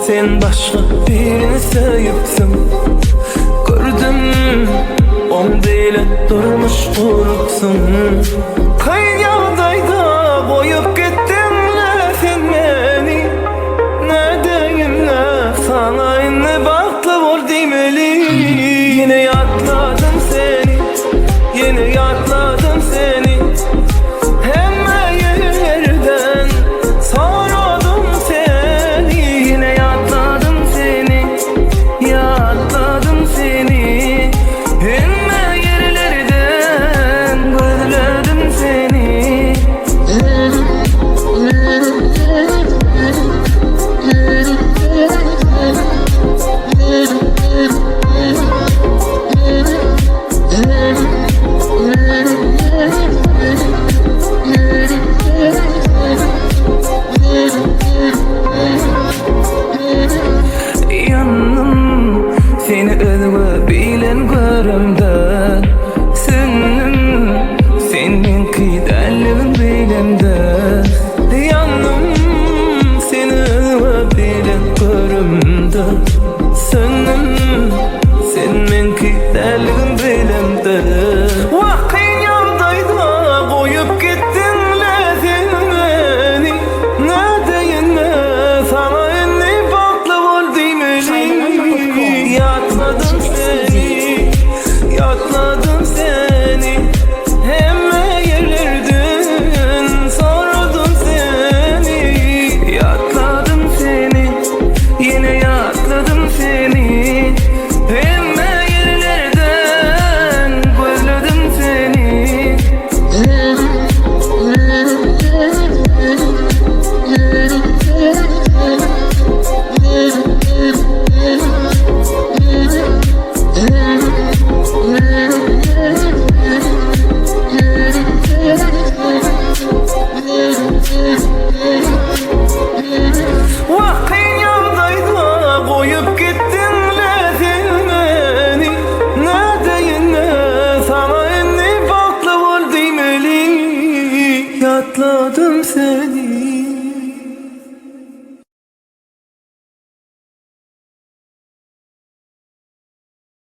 sen başka birini sevipsin. Gördüm onda ile durmuş durupsun. Kaynağdayda koyup gittin le sen beni. Neredeyimle sana inne baktı var demeli. Yine yatladım seni, yine yatladım seni. Hemen yerden sarıldım seni. Yine yatladım seni, yatladım seni. Hemen yerlerden gözledim seni. Yanım seni özgü bilen görümde.